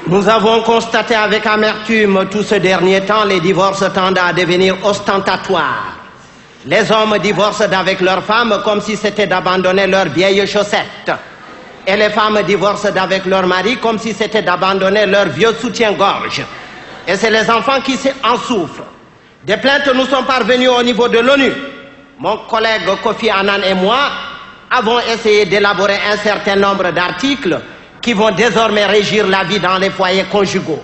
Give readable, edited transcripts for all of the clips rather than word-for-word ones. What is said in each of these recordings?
Nous avons constaté avec amertume tout ce dernier temps les divorces tendent à devenir ostentatoires. Les hommes divorcent avec leurs femmes comme si c'était d'abandonner leurs vieilles chaussettes. Et les femmes divorcent avec leurs maris comme si c'était d'abandonner leurs vieux soutiens-gorge. Et c'est les enfants qui en souffrent. Des plaintes nous sont parvenues au niveau de l'ONU. Mon collègue Kofi Annan et moi avons essayé d'élaborer un certain nombre d'articles qui vont désormais régir la vie dans les foyers conjugaux.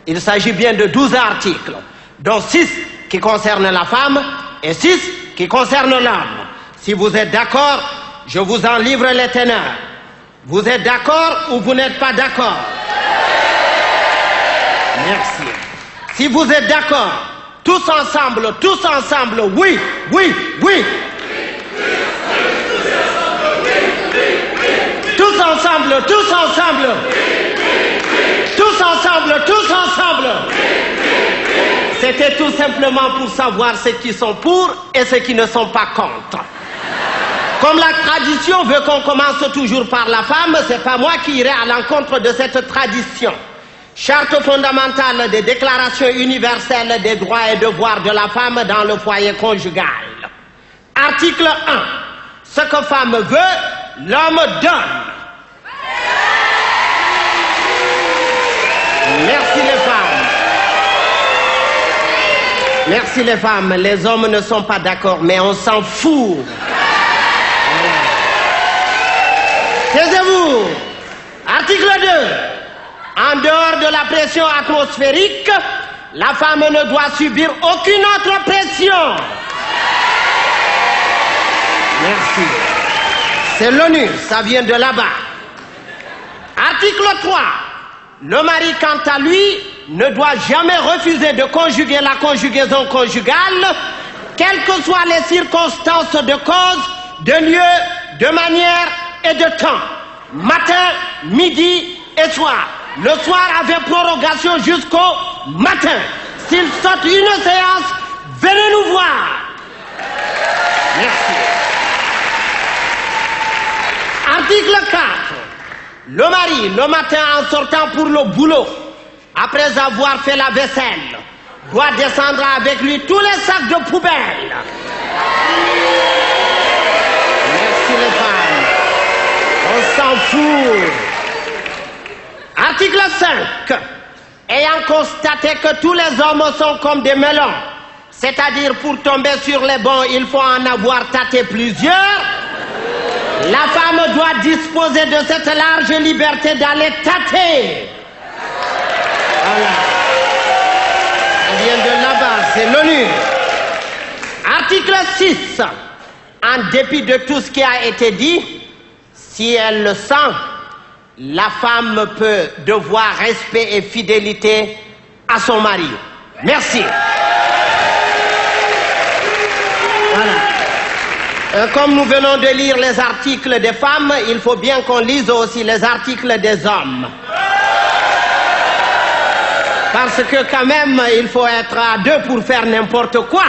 Il s'agit bien de 12 articles, dont 6 qui concernent la femme et 6 qui concernent l'homme. Si vous êtes d'accord, je vous en livre les teneurs. Vous êtes d'accord ou vous n'êtes pas d'accord? Merci. Si vous êtes d'accord, tous ensemble, oui, oui, oui. Tous ensemble, tous ensemble. Tous ensemble, tous ensemble. C'était tout simplement pour savoir ceux qui sont pour et ceux qui ne sont pas contre. Comme la tradition veut qu'on commence toujours par la femme, c'est pas moi qui irai à l'encontre de cette tradition. Charte fondamentale des déclarations universelles des droits et devoirs de la femme dans le foyer conjugal. Article 1. Ce que femme veut, l'homme donne. Merci les femmes. Merci les femmes. Les hommes ne sont pas d'accord, mais on s'en fout. Taisez-vous. Article 2. En dehors de la pression atmosphérique, la femme ne doit subir aucune autre pression. Merci. C'est l'ONU, ça vient de là-bas. Article 3. Le mari, quant à lui, ne doit jamais refuser de conjuguer la conjugaison conjugale, quelles que soient les circonstances de cause, de lieu, de manière et de temps. Matin, midi et soir. Le soir avec prorogation jusqu'au matin. S'il saute une séance, venez nous voir. Merci. Article 4. Le mari, le matin en sortant pour le boulot, après avoir fait la vaisselle, doit descendre avec lui tous les sacs de poubelle. Merci les femmes. On s'en fout. Article 5. Ayant constaté que tous les hommes sont comme des melons, c'est-à-dire pour tomber sur les bons, il faut en avoir tâté plusieurs, la femme doit disposer de cette large liberté d'aller tâter. Voilà. Ça vient de là-bas, c'est l'ONU. Article 6. En dépit de tout ce qui a été dit, si elle le sent, la femme peut devoir respect et fidélité à son mari. Merci. Voilà. Comme nous venons de lire les articles des femmes, il faut bien qu'on lise aussi les articles des hommes. Parce que quand même, il faut être à deux pour faire n'importe quoi.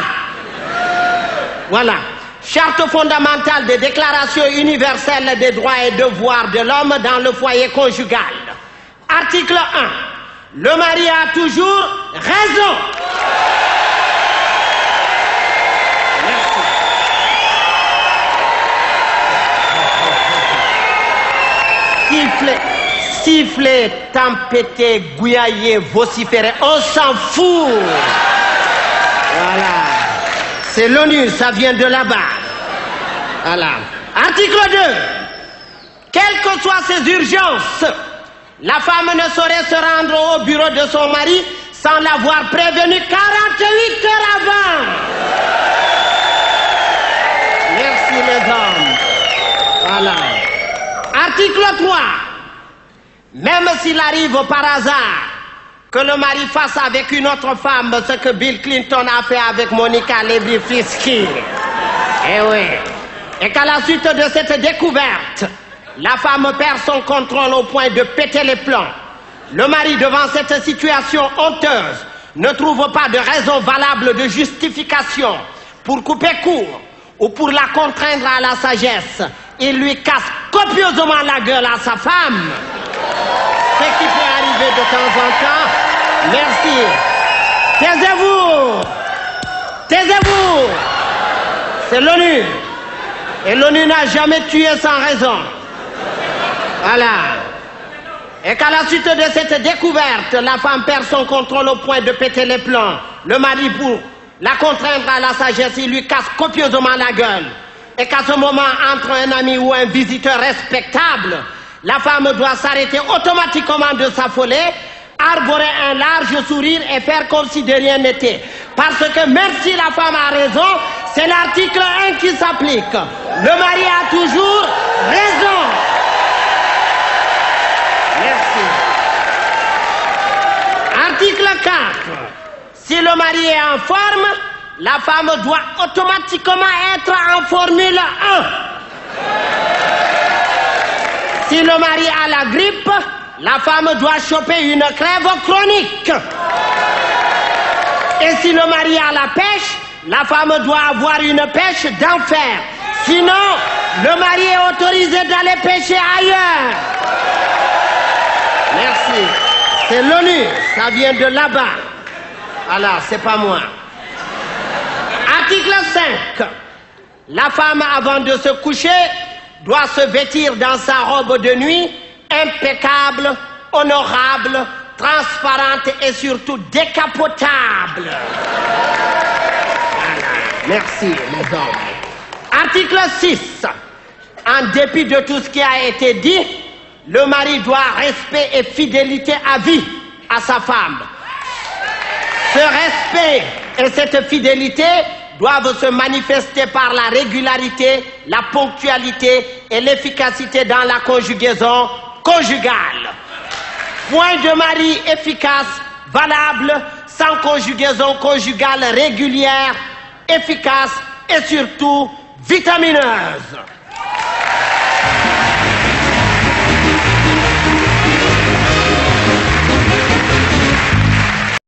Voilà. Charte fondamentale des déclarations universelles des droits et devoirs de l'homme dans le foyer conjugal. Article 1. Le mari a toujours raison. Merci. Siffler, tempêter, gouillailler, vociférer, on s'en fout. Voilà. C'est l'ONU, ça vient de là-bas. Voilà. Article 2. Quelles que soient ces urgences, la femme ne saurait se rendre au bureau de son mari sans l'avoir prévenu 48 heures avant. Merci les hommes. Voilà. Article 3. Même s'il arrive par hasard que le mari fasse avec une autre femme ce que Bill Clinton a fait avec Monica Lewinsky. Eh oui. Et qu'à la suite de cette découverte, la femme perd son contrôle au point de péter les plombs. Le mari, devant cette situation honteuse, ne trouve pas de raison valable de justification pour couper court ou pour la contraindre à la sagesse. Il lui casse copieusement la gueule à sa femme. Ce qui peut arriver arriver de temps en temps. Merci. Taisez-vous. Taisez-vous. C'est l'ONU. Et l'ONU n'a jamais tué sans raison. Voilà. Et qu'à la suite de cette découverte, la femme perd son contrôle au point de péter les plombs. Le mari, pour la contraindre à la sagesse, il lui casse copieusement la gueule. Et qu'à ce moment, entre un ami ou un visiteur respectable, la femme doit s'arrêter automatiquement de s'affoler, arborer un large sourire et faire comme si de rien n'était. Parce que même si la femme a raison, c'est l'article 1 qui s'applique. Le mari a toujours raison. Merci. Article 4. Si le mari est en forme, la femme doit automatiquement être en Formule 1. Si le mari a la grippe, la femme doit choper une crève chronique. Et si le mari a la pêche, la femme doit avoir une pêche d'enfer. Sinon, le mari est autorisé d'aller pêcher ailleurs. Merci. C'est l'ONU, ça vient de là-bas. Alors, c'est pas moi. Article 5. La femme, avant de se coucher, doit se vêtir dans sa robe de nuit, impeccable, honorable, transparente et surtout décapotable. Voilà. Merci, les hommes. Article 6. En dépit de tout ce qui a été dit, le mari doit respect et fidélité à vie à sa femme. Ce respect et cette fidélité doivent se manifester par la régularité, la ponctualité et l'efficacité dans la conjugaison conjugale. Point de mari efficace, valable, sans conjugaison conjugale régulière, efficace et surtout vitamineuse.